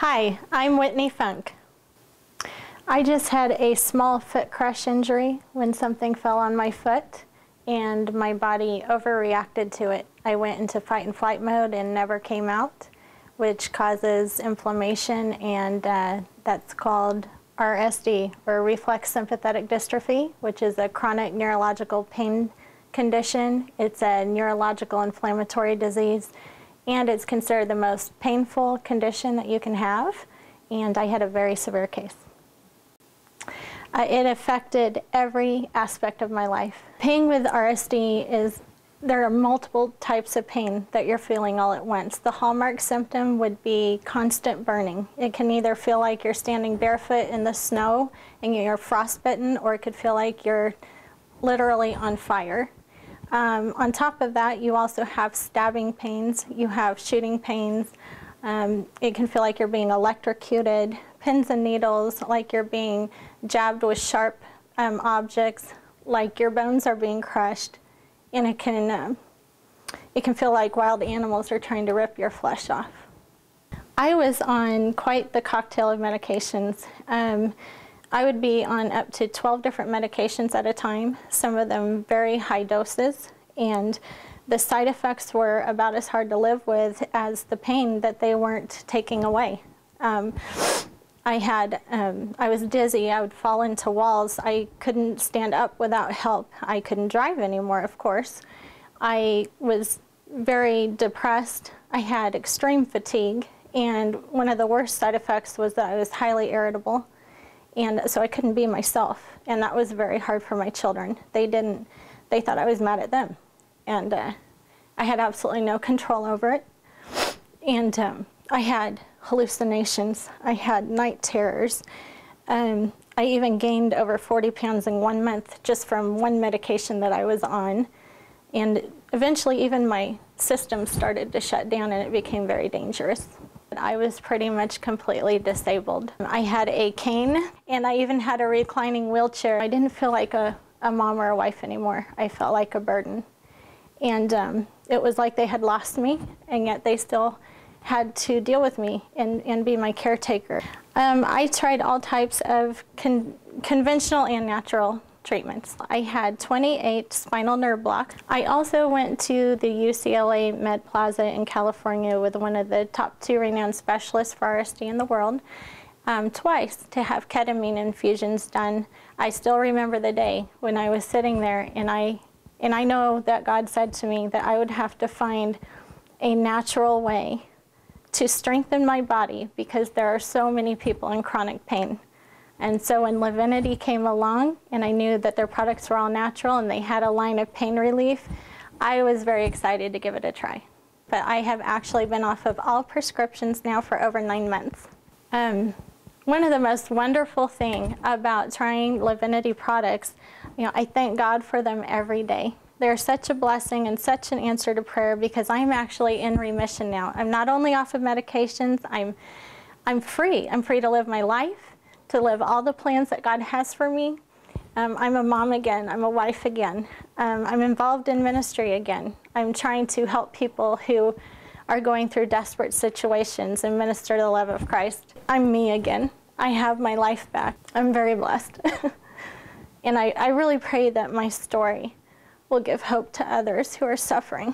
Hi, I'm Whitney Funk. I just had a small foot crush injury when something fell on my foot and my body overreacted to it. I went into fight and flight mode and never came out, which causes inflammation, and that's called RSD, or reflex sympathetic dystrophy, which is a chronic neurological pain condition. It's a neurological inflammatory disease, and it's considered the most painful condition that you can have, and I had a very severe case. It affected every aspect of my life. Pain with RSD is, there are multiple types of pain that you're feeling all at once. The hallmark symptom would be constant burning. It can either feel like you're standing barefoot in the snow and you're frostbitten, or it could feel like you're literally on fire. On top of that, you also have stabbing pains, you have shooting pains. It can feel like you're being electrocuted, pins and needles, like you're being jabbed with sharp objects, like your bones are being crushed, and it can feel like wild animals are trying to rip your flesh off. I was on quite the cocktail of medications. I would be on up to 12 different medications at a time, some of them very high doses, and the side effects were about as hard to live with as the pain that they weren't taking away. I was dizzy, I would fall into walls, I couldn't stand up without help, I couldn't drive anymore, of course. I was very depressed, I had extreme fatigue, and one of the worst side effects was that I was highly irritable. And so I couldn't be myself, and that was very hard for my children. They thought I was mad at them, and I had absolutely no control over it. And I had hallucinations, I had night terrors. I even gained over 40 pounds in 1 month just from one medication that I was on. And eventually even my system started to shut down, and it became very dangerous. I was pretty much completely disabled. I had a cane, and I even had a reclining wheelchair. I didn't feel like a mom or a wife anymore. I felt like a burden. And it was like they had lost me, and yet they still had to deal with me and be my caretaker. I tried all types of conventional and natural treatments. I had 28 spinal nerve blocks. I also went to the UCLA Med Plaza in California with one of the top 2 renowned specialists for RSD in the world twice to have ketamine infusions done. I still remember the day when I was sitting there, and I know that God said to me that I would have to find a natural way to strengthen my body, because there are so many people in chronic pain. And so when Livinity came along, and I knew that their products were all natural and they had a line of pain relief, I was very excited to give it a try. But I have actually been off of all prescriptions now for over 9 months. One of the most wonderful things about trying Livinity products, I thank God for them every day. They're such a blessing and such an answer to prayer, because I'm actually in remission now. I'm not only off of medications, I'm free. I'm free to live my life, to live all the plans that God has for me. I'm a mom again, I'm a wife again. I'm involved in ministry again. I'm trying to help people who are going through desperate situations and minister the love of Christ. I'm me again. I have my life back. I'm very blessed. And I really pray that my story will give hope to others who are suffering.